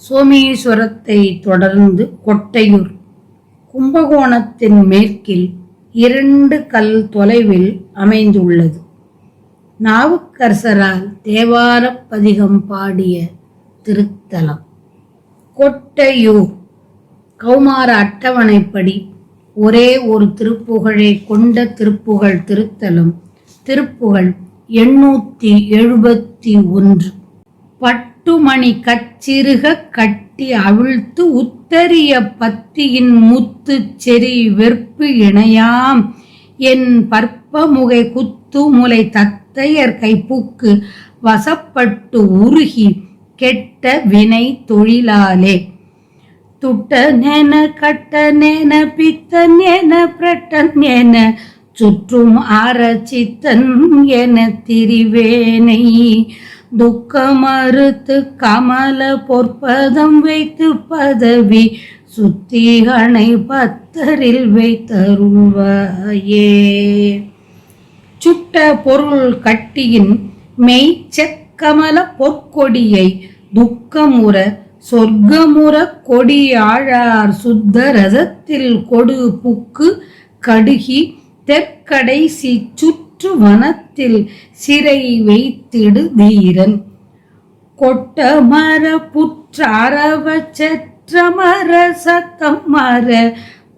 சோமேஸ்வரத்தை தொடர்ந்து கொட்டையூர் கும்பகோணத்தின் மேற்கில் 2 கல் தொலைவில் அமைந்துள்ளது. நாவுக்கரசரால் தேவாரப் பதிகம் பாடிய திருத்தலம் கொட்டையூர். கௌமார அட்டவணைப்படி ஒரே ஒரு திருப்புகழை கொண்ட திருப்புகழ் திருத்தலம். திருப்புகழ் 871. பட்டுமணி கச்சிறுக கட்டி அவிழ்த்து உத்தரிய பத்தியின் முத்து செறி வெற்பு இணையாம் என் பற்பமுகை குத்து முலை தத்தையர் கைப்புக்கு வசப்பட்டு உருகி கெட்ட வினை தொழிலாலே துட்டனேன கட்டனேன பித்தனேன பிரட்டனேன சுற்றும் ஆரச்சித்தன் என திரிவேனை துக்கமறுத்து கமல பொற்பதம் வைத்து பதவி சுத்திகனை பத்தரில் வைத்தருள்வாயே. சுட்ட பொருள் கட்டியின் மெய்ச்செக்கமல பொற்கொடியை துக்கமுற சொர்க்கமுற கொடி ஆழார் சுத்த ரசத்தில் கொடு புக்கு கடுகி தெற்கடைசி சுற்று வனத்தில் சிறை வைத்திடு தீரன் கொட்ட மர புற்ற அரவ செற்ற மர சத்தம் மர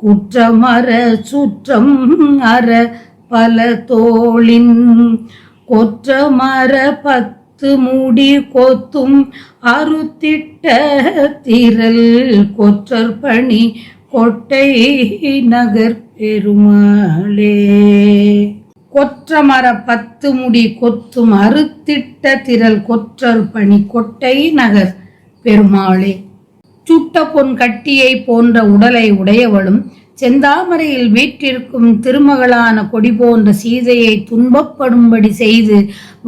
குற்றமர சுற்றம் அற பல தோளின் கொற்ற மர 10 முடி கொத்தும் அறுத்திட்ட திரள் கொற்றற் பணி கொட்டை நகர் பெருமாளே. கொற்றமர 10 முடி கொத்தும் அறுத்திட்ட திரள் கொற்றற் பணி கொட்டை நகர் பெருமாளே. சுட்ட பொன் கட்டியை போன்ற உடலை உடையவளும் செந்தாமரையில் வீற்றிருக்கும் திருமகளான கொடி போன்ற சீதையை துன்பப்படும்படி செய்து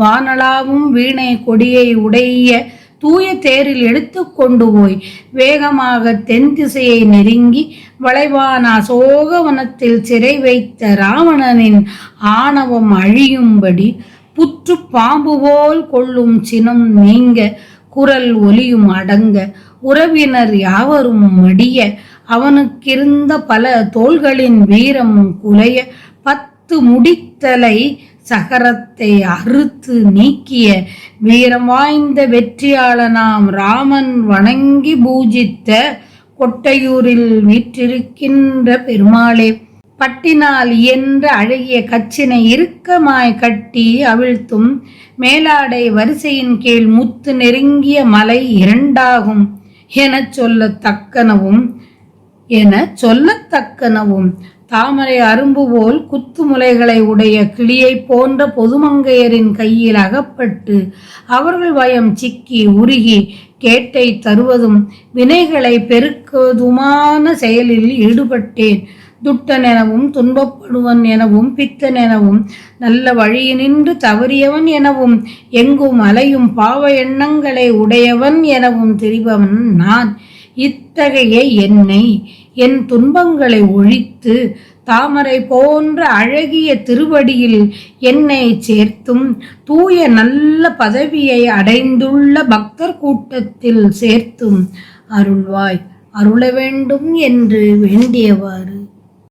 வானளாவும் வீணை கொடியை உடைய தூய தேரில் எடுத்து கொண்டு போய் வேகமாக தென் திசையை நெருங்கி வளைவான அசோகவனத்தில் சிறை வைத்த ராவணனின் ஆணவம் அழியும்படி புற்று பாம்பு போல் கொள்ளும் சினம் நீங்க குரல் ஒலியும் அடங்க உறவினர் யாவரும் மடிய அவனுக்கிருந்த பல தோள்களின் வீரம் குலைய 10 முடித்தலை சகரத்தை அறுத்து நீக்கிய வீரம் வாய்ந்த வெற்றியாளனாம் ராமன் வணங்கி பூஜித்த கொட்டையூரில் வீற்றிருக்கின்ற பெருமாளே. பட்டினால் இயன்ற அழகிய கச்சினை இறுக்கமாய் கட்டி அவிழ்த்தும் மேலாடை வரிசையின் கீழ் முத்து நெருங்கிய மலை 2ஆகும் என சொல்லத்தக்கனவும் தாமரை அரும்பு போல் குத்து முலைகளை உடைய கிளியை போன்ற பொதுமங்கையரின் கையில் அகப்பட்டு அவர்கள் வயம் சிக்கி உருகி கேட்டை தருவதும் வினைகளை பெருக்குவதுமான செயலில் ஈடுபட்டேன். துட்டன் எனவும் துன்பப்படுவன் எனவும் பித்தன் எனவும் நல்ல வழியினின்று தவறியவன் எனவும் எங்கும் அலையும் பாவ எண்ணங்களை உடையவன் எனவும் தெரிபவன் நான். இத்தகைய என்னை என் துன்பங்களை ஒழித்து தாமரை போன்ற அழகிய திருவடியில் என்னை சேர்த்தும் தூய நல்ல பதவியை அடைந்துள்ள பக்தர் கூட்டத்தில் சேர்த்தும் அருள்வாய், அருள வேண்டும் என்று வேண்டியவாறு